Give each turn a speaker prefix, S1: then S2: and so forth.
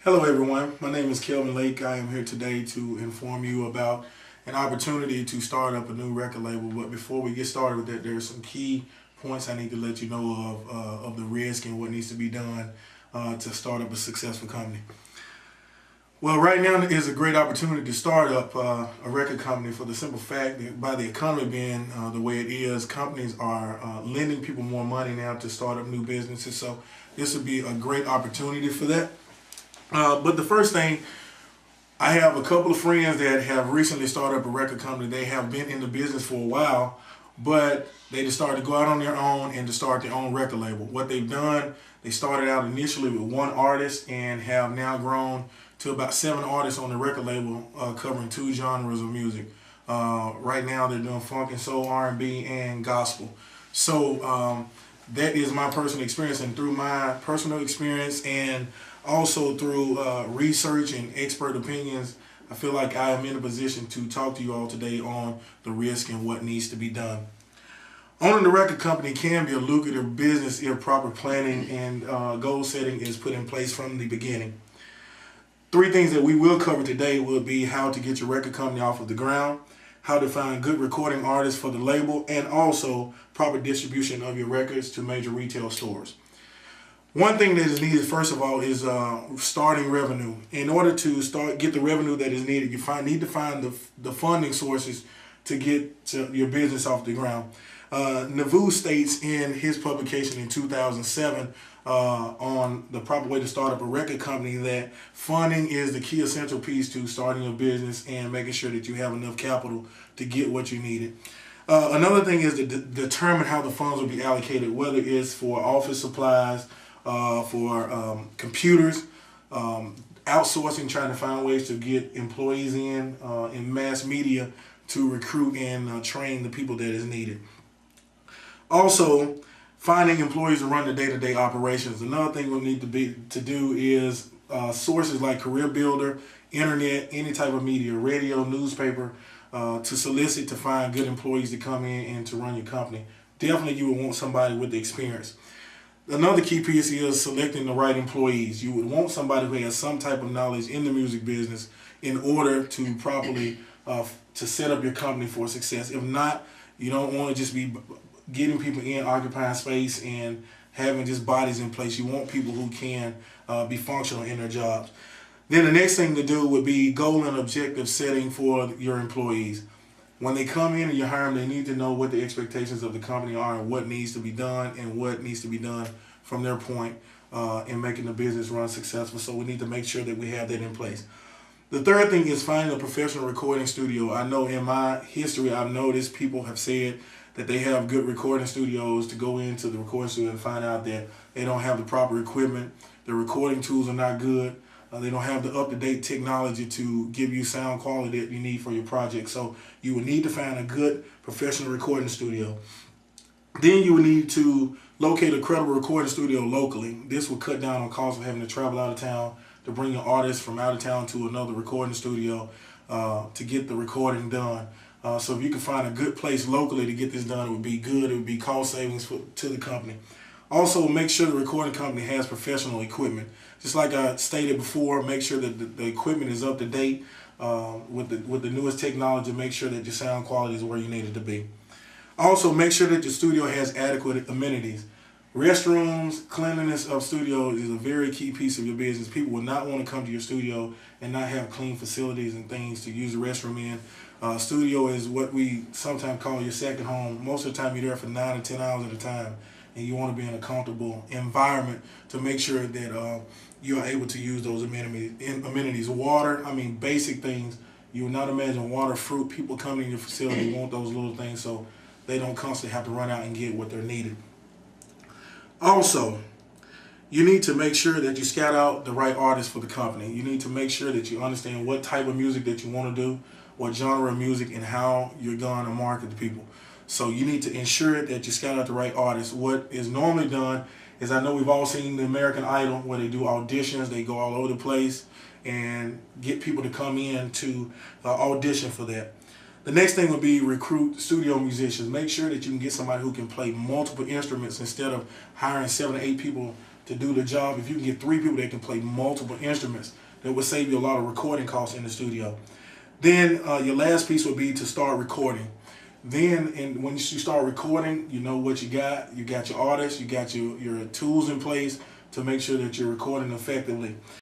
S1: Hello everyone, my name is Kelvin Lake. I am here today to inform you about an opportunity to start up a new record label. But before we get started with that, there are some key points I need to let you know of the risk and what needs to be done to start up a successful company. Well, right now is a great opportunity to start up a record company for the simple fact that by the economy being the way it is, companies are lending people more money now to start up new businesses. So this would be a great opportunity for that. But the first thing, I have a couple of friends that have recently started up a record company. They have been in the business for a while, but they just started to go out on their own and to start their own record label. What they've done, they started out initially with one artist and have now grown to about 7 artists on the record label, covering 2 genres of music. Right now they're doing funk and soul, R&B, and gospel. So that is my personal experience, and through my personal experience and also through research and expert opinions, I feel like I am in a position to talk to you all today on the risk and what needs to be done. Owning a record company can be a lucrative business if proper planning and goal setting is put in place from the beginning. 3 things that we will cover today will be how to get your record company off of the ground, how to find good recording artists for the label, and also proper distribution of your records to major retail stores. One thing that is needed, first of all, is starting revenue. In order to get the revenue that is needed, you need to find the funding sources to get your business off the ground. Nauvoo states in his publication in 2007 on the proper way to start up a record company that funding is the key essential piece to starting a business and making sure that you have enough capital to get what you needed. Another thing is to determine how the funds will be allocated, whether it's for office supplies, for computers, outsourcing, trying to find ways to get employees in mass media to recruit and train the people that is needed. Also, finding employees to run the day-to-day operations. Another thing we need to do is sources like Career Builder, internet, any type of media, radio, newspaper, to solicit to find good employees to come in and to run your company. Definitely you would want somebody with the experience. Another key piece is selecting the right employees. You would want somebody who has some type of knowledge in the music business in order to properly to set up your company for success. If not, you don't want to just be getting people in, occupying space, and having just bodies in place. You want people who can be functional in their jobs. Then the next thing to do would be goal and objective setting for your employees. When they come in and you hire them, they need to know what the expectations of the company are and what needs to be done and what needs to be done from their point in making the business run successful. So we need to make sure that we have that in place. The third thing is finding a professional recording studio. I know in my history, I've noticed people have said that they have good recording studios to go into the recording studio and find out that they don't have the proper equipment. The recording tools are not good. They don't have the up-to-date technology to give you sound quality that you need for your project. So you would need to find a good professional recording studio. Then you would need to locate a credible recording studio locally. This will cut down on costs of having to travel out of town to bring your artist from out of town to another recording studio to get the recording done. So if you can find a good place locally to get this done, it would be good. It would be cost savings to the company. Also, make sure the recording company has professional equipment. Just like I stated before, make sure that the equipment is up to date with the newest technology. Make sure that your sound quality is where you need it to be. Also, make sure that your studio has adequate amenities. Restrooms, cleanliness of studios is a very key piece of your business. People will not want to come to your studio and not have clean facilities and things to use the restroom in. Studio is what we sometimes call your second home. Most of the time you're there for 9 to 10 hours at a time, and you want to be in a comfortable environment to make sure that you are able to use those amenities. Water, basic things. You would not imagine water, fruit. People coming in your facility want those little things so they don't constantly have to run out and get what they're needed. Also, you need to make sure that you scout out the right artists for the company. You need to make sure that you understand what type of music that you want to do, what genre of music, and how you're going to market to people. So you need to ensure that you scout out the right artists. What is normally done is, I know we've all seen the American Idol where they do auditions, they go all over the place and get people to come in to audition for that. The next thing would be recruit studio musicians. Make sure that you can get somebody who can play multiple instruments instead of hiring 7 or 8 people to do the job. If you can get 3 people that can play multiple instruments, that would save you a lot of recording costs in the studio. Then your last piece would be to start recording. Then, when you start recording, you know what you got. You got your artists, you got your tools in place to make sure that you're recording effectively.